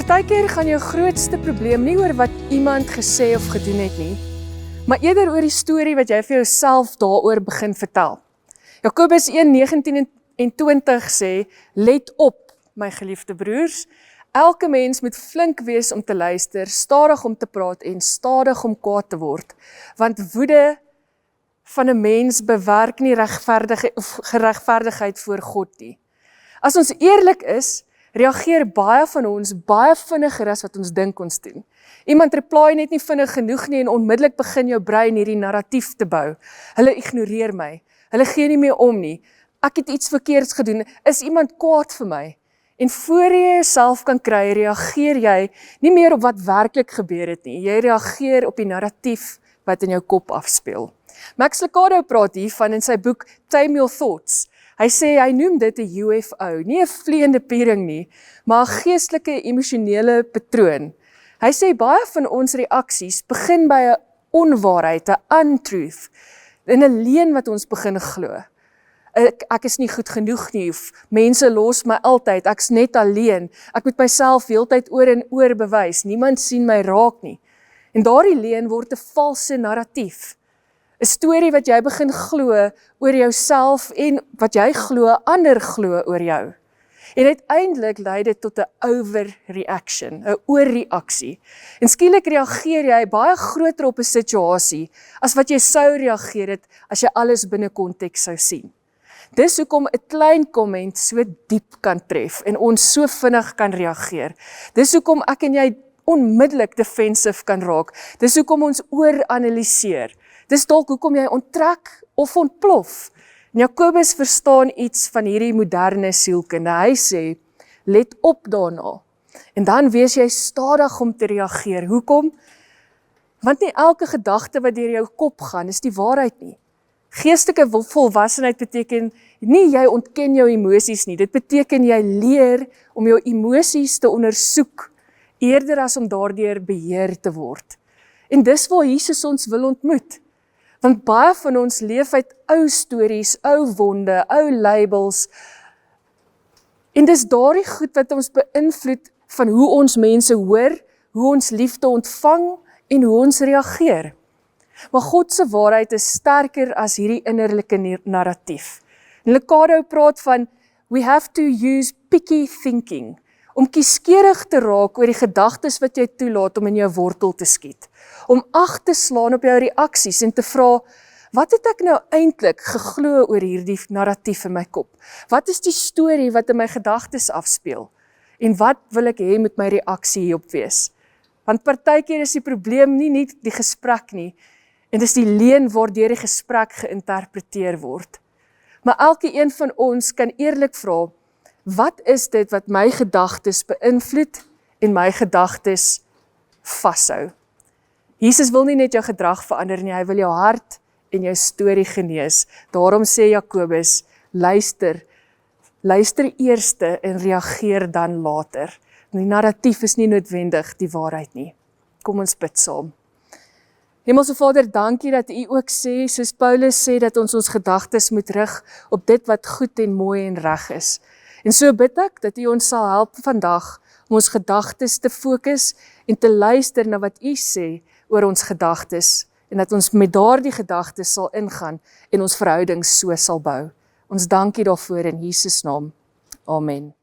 Partykeer gaan jou grootste probleem nie oor wat iemand gesê of gedoen het nie, maar eerder oor die storie wat jy vir jouself daaroor begin vertel. Jakobus 1:19 en 20 sê, let op, my geliefde broers, elke mens moet flink wees om te luister, stadig om te praat en stadig om kwaad te word, want woede van 'n mens bewerk nie geregverdigheid voor God nie. As ons eerlik is, reageer baie van ons baie vinniger as wat ons dink ons doen. Iemand reply net nie vinnig genoeg nie en onmiddellik begin jou brein hierdie narratief te bou. Hulle ignoreer my, hulle gee nie meer om nie, ek het iets verkeerds gedoen, is iemand kwaad vir my? En voor jy jouself kan kry, reageer jy nie meer op wat werklik gebeur het nie, jy reageer op die narratief wat in jou kop afspeel. Max Lucado praat hiervan in sy boek Tame Your Thoughts. Hy sê, hy noem dit 'n UFO, nie 'n vleiende piering nie, maar 'n geestelike emosionele patroon. Hy sê, baie van ons reaksies begin by 'n onwaarheid, 'n untruth, in 'n leuen wat ons begin glo. Ek is nie goed genoeg nie, of mense los my altyd, ek's net alleen, ek moet myself heeltyd oor en oor bewys, niemand sien my raak nie. En daardie leuen word 'n valse narratief. 'n Storie wat jy begin glo oor jouself en wat jy glo, ander glo oor jou. En uiteindelik lei dit tot 'n overreaction, 'n oorreaksie. En skielik reageer jy baie groter op 'n situasie as wat jy sou reageer het as jy alles binne konteks sou sien. Dis hoekom 'n klein komment so diep kan tref en ons so vinnig kan reageer. Dis hoekom ek en jy onmiddellik defensive kan raak. Dis hoekom ons ooranaliseer. Dis dalk hoekom jy onttrek of ontplof. En Jakobus verstaan iets van hierdie moderne sielkunde. Hy sê, let op daarna. En dan wees jy stadig om te reageer. Hoekom? Want nie elke gedagte wat deur jou kop gaan, is die waarheid nie. Geestelike volwassenheid beteken nie jy ontken jou emosies nie. Dit beteken jy leer om jou emosies te ondersoek, eerder as om daardeur beheer te word. En dis waar Jesus ons wil ontmoet. Want baie van ons leef uit ou stories, ou wonde, ou labels. En dis daardie goed wat ons beïnvloed van hoe ons mense hoor, hoe ons liefde ontvang en hoe ons reageer. Maar God se waarheid is sterker as hierdie innerlike narratief. En Lucado praat van, we have to use picky thinking, om kieskeurig te raak oor die gedagtes wat jy toelaat om in jou wortel te skiet. Om ag te slaan op jou reaksies en te vra, wat het ek nou eintlik geglo oor hierdie narratief in my kop? Wat is die storie wat in my gedagtes afspeel? En wat wil ek hê moet my reaksie hierop wees? Want partykeer is die probleem nie die gesprek nie, en dis die leuen waardeur die gesprek geïnterpreteer word. Maar elke een van ons kan eerlik vra, wat is dit wat my gedagtes beïnvloed en my gedagtes vashou? Jesus wil nie net jou gedrag verander nie, hy wil jou hart en jou storie genees. Daarom sê Jakobus, luister eerste en reageer dan later. Die narratief is nie noodwendig die waarheid nie. Kom ons bid saam. Hemelse Vader, dankie dat U ook sê, soos Paulus sê, dat ons gedagtes moet rig op dit wat goed en mooi en reg is. En so bid ek dat U ons sal help vandag om ons gedagtes te fokus en te luister na wat U sê oor ons gedagtes en dat ons met daardie gedagtes sal ingaan en ons verhoudings so sal bou. Ons dankie daarvoor in Jesus naam. Amen.